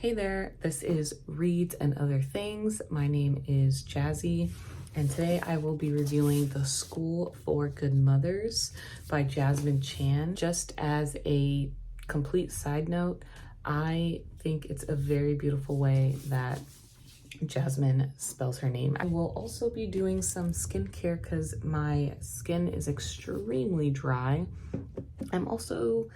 Hey there, this is Reads and Other Things. My name is Jazzy, and today I will be reviewing The School for Good Mothers by Jessamine Chan. Just as a complete side note, I think it's a very beautiful way that Jessamine spells her name. I will also be doing some skincare because my skin is extremely dry. I'm also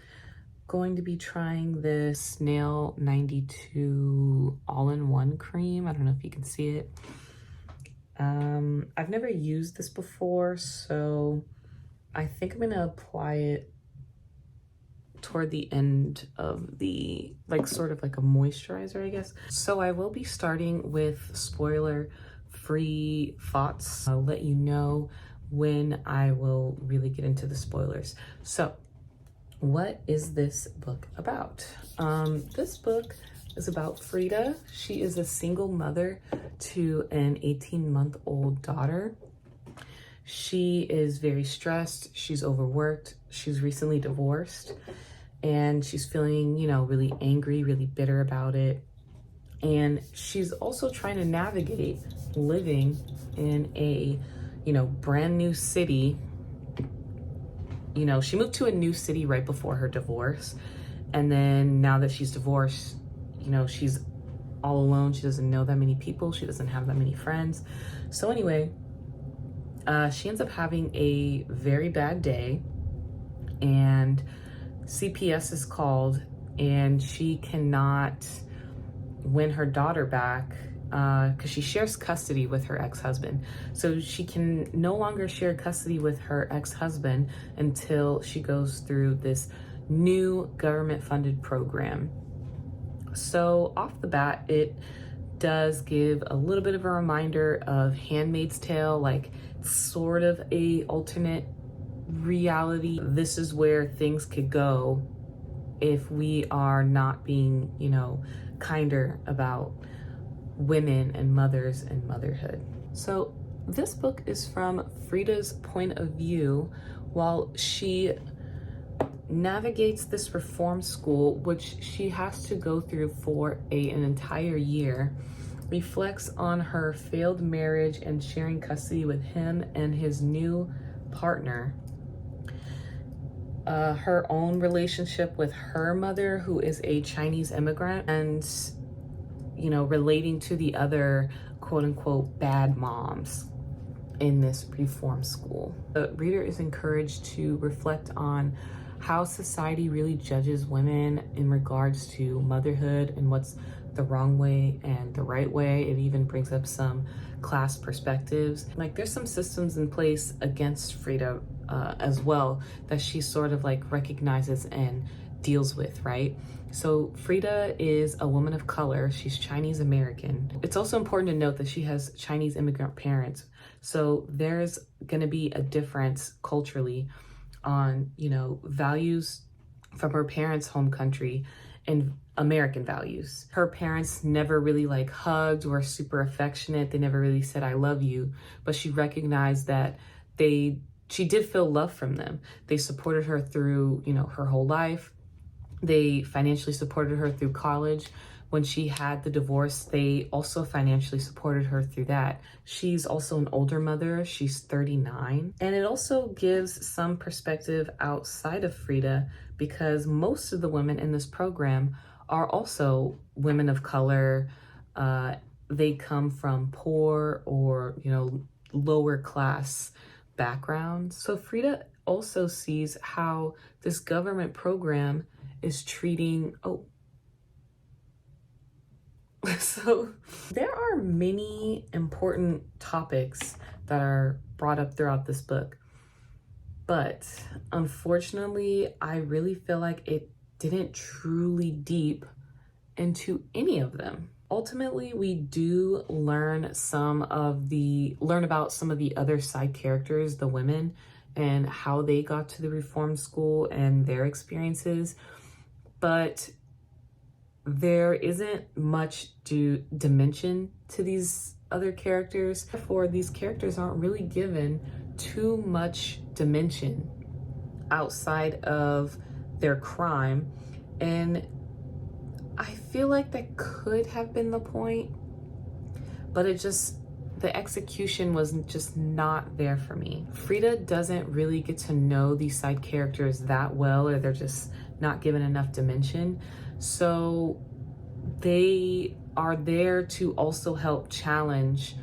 going to be trying this Snail 92 all-in-one cream. I don't know if you can see it. I've never used this before, so I think I'm gonna apply it toward the end of the, sort of like a moisturizer, I guess. So I will be starting with spoiler-free thoughts. I'll let you know when I will really get into the spoilers. So what is this book about? This book is about Frida. She is a single mother to an 18-month-old daughter. She is very stressed. She's overworked. She's recently divorced, and she's feeling, really angry, really bitter about it. And she's also trying to navigate living in a, brand new city. She moved to a new city right before her divorce. And then now that she's divorced, she's all alone. She doesn't know that many people. She doesn't have that many friends. So anyway, she ends up having a very bad day, and CPS is called, and she cannot win her daughter back because she shares custody with her ex-husband. So she can no longer share custody with her ex-husband until she goes through this new government-funded program. So off the bat, it does give a little bit of a reminder of Handmaid's Tale, like sort of a alternate reality. This is where things could go if we are not being, kinder about women and mothers and motherhood. So this book is from Frida's point of view while she navigates this reform school, which she has to go through for an entire year, reflects on her failed marriage and sharing custody with him and his new partner, her own relationship with her mother, who is a Chinese immigrant, and relating to the other quote-unquote bad moms in this reform school. The reader is encouraged to reflect on how society really judges women in regards to motherhood and what's the wrong way and the right way. It even brings up some class perspectives. There's some systems in place against Frida as well that she sort of recognizes and deals with, right? So Frida is a woman of color. She's Chinese American. It's also important to note that she has Chinese immigrant parents. So there's gonna be a difference culturally on, values from her parents' home country and American values. Her parents never really hugged, were super affectionate. They never really said, "I love you," but she recognized that she did feel love from them. They supported her through, her whole life. They financially supported her through college. When she had the divorce, they also financially supported her through that. She's also an older mother. She's 39. And it also gives some perspective outside of Frida because most of the women in this program are also women of color. They come from poor or, lower class backgrounds. So Frida also sees how this government program is treating, so there are many important topics that are brought up throughout this book, but unfortunately, I really feel like it didn't truly deep into any of them. Ultimately, we do learn about some of the other side characters, the women, and how they got to the reform school and their experiences, but there isn't much dimension to these other characters. Therefore, these characters aren't really given too much dimension outside of their crime. And I feel like that could have been the point, but the execution was just not there for me. Frida doesn't really get to know these side characters that well, or they're just not given enough dimension. So they are there to also help challenge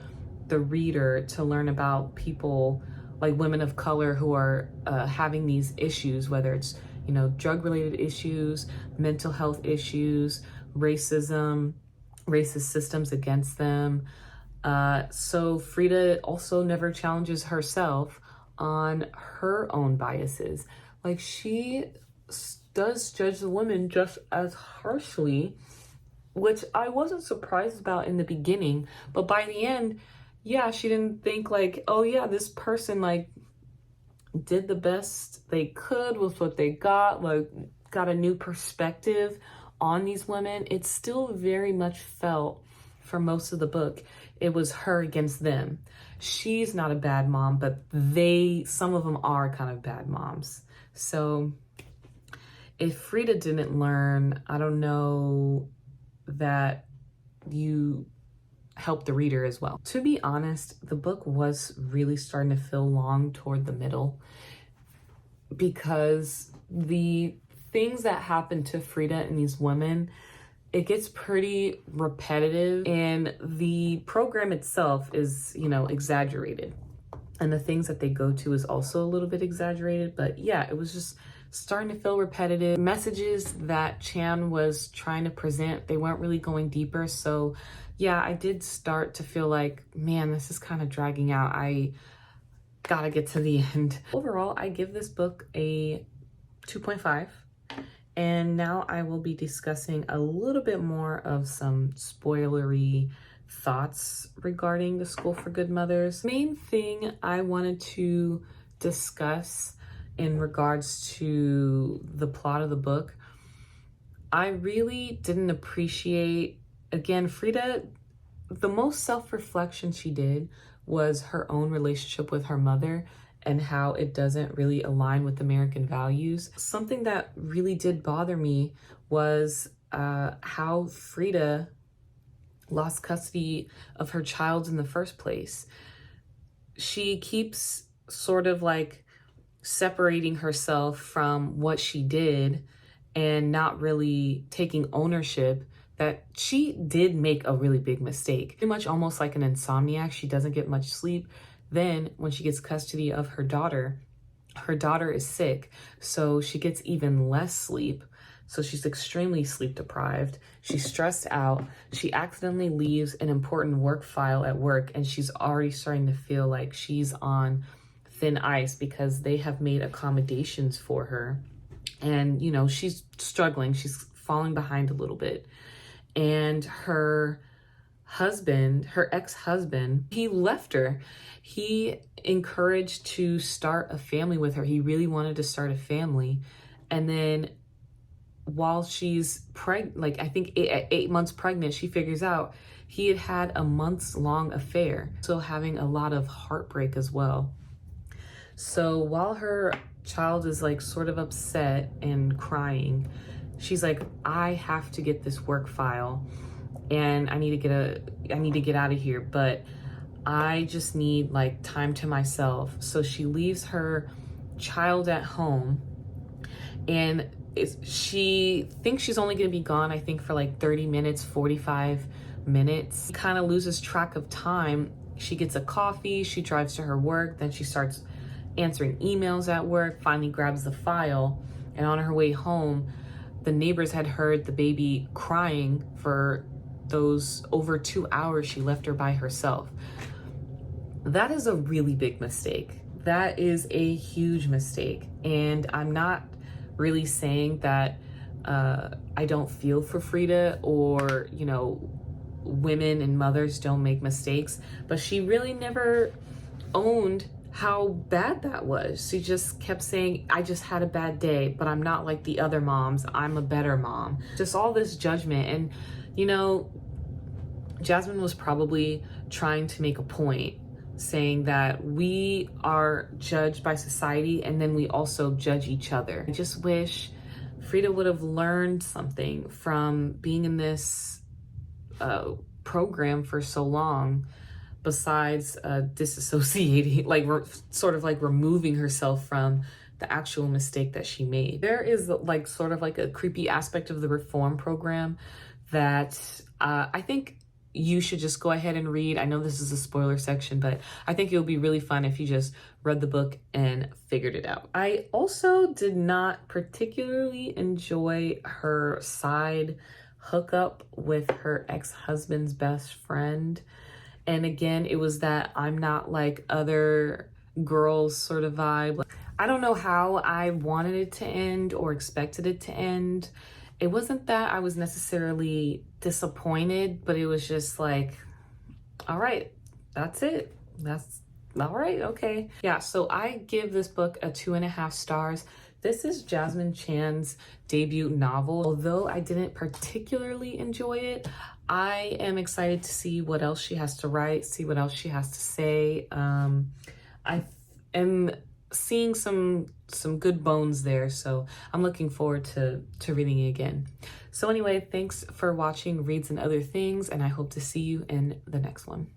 the reader to learn about people like women of color who are having these issues, whether it's, you know, drug-related issues, mental health issues, racism, racist systems against them. So Frida also never challenges herself on her own biases. Like, she does judge the women just as harshly, which I wasn't surprised about in the beginning, but by the end, yeah, she didn't think like, oh yeah, this person like did the best they could with what they got, like got a new perspective on these women. It still very much felt, for most of the book, it was her against them. She's not a bad mom, but some of them are kind of bad moms. So if Frida didn't learn, I don't know that you help the reader as well. To be honest, the book was really starting to feel long toward the middle, because the things that happen to Frida and these women, it gets pretty repetitive, and the program itself is, you know, exaggerated. And the things that they go to is also a little bit exaggerated, but yeah, it was just starting to feel repetitive. Messages that Chan was trying to present, they weren't really going deeper. So yeah, I did start to feel like, man, this is kind of dragging out. I gotta get to the end. Overall, I give this book a 2.5. And now I will be discussing a little bit more of some spoilery thoughts regarding The School for Good Mothers. Main thing I wanted to discuss in regards to the plot of the book, I really didn't appreciate, again, Frida, the most self-reflection she did was her own relationship with her mother and how it doesn't really align with American values. Something that really did bother me was how Frida lost custody of her child in the first place. She keeps sort of like separating herself from what she did and not really taking ownership that she did make a really big mistake. Pretty much almost like an insomniac. She doesn't get much sleep. Then when she gets custody of her daughter is sick, so she gets even less sleep. So she's extremely sleep deprived. She's stressed out. She accidentally leaves an important work file at work, and she's already starting to feel like she's on thin ice because they have made accommodations for her. And, you know, she's struggling. She's falling behind a little bit. And her husband, her ex-husband, he left her. He encouraged to start a family with her. He really wanted to start a family. And then while she's like I think at 8 months pregnant, she figures out he had had a months-long affair. So having a lot of heartbreak as well. So while her child is like sort of upset and crying, she's like, I have to get this work file and I need to get out of here, but I just need like time to myself. So she leaves her child at home, and she thinks she's only gonna be gone, I think for like 30 minutes, 45 minutes. Kind of loses track of time. She gets a coffee, she drives to her work, then she starts answering emails at work, finally grabs the file, and on her way home, the neighbors had heard the baby crying for those over 2 hours she left her by herself. That is a really big mistake. That is a huge mistake. And I'm not really saying that I don't feel for Frida, or, you know, women and mothers don't make mistakes, but she really never owned how bad that was. She just kept saying, I just had a bad day, but I'm not like the other moms. I'm a better mom. Just all this judgment. And, you know, Jessamine was probably trying to make a point, saying that we are judged by society and then we also judge each other. I just wish Frida would have learned something from being in this program for so long, besides disassociating, like sort of like removing herself from the actual mistake that she made. There is like sort of like a creepy aspect of the reform program that I think you should just go ahead and read. I know this is a spoiler section, but I think it'll be really fun if you just read the book and figured it out. I also did not particularly enjoy her side hookup with her ex-husband's best friend. And again, it was that I'm not like other girls sort of vibe. I don't know how I wanted it to end or expected it to end. It wasn't that I was necessarily disappointed, but it was just like, all right, that's it. That's all right. Okay. Yeah. So I give this book a 2.5 stars. This is Jessamine Chan's debut novel. Although I didn't particularly enjoy it, I am excited to see what else she has to write, see what else she has to say. I am seeing some good bones there, so I'm looking forward to reading it again. So anyway, thanks for watching Reads and Other Things, and I hope to see you in the next one.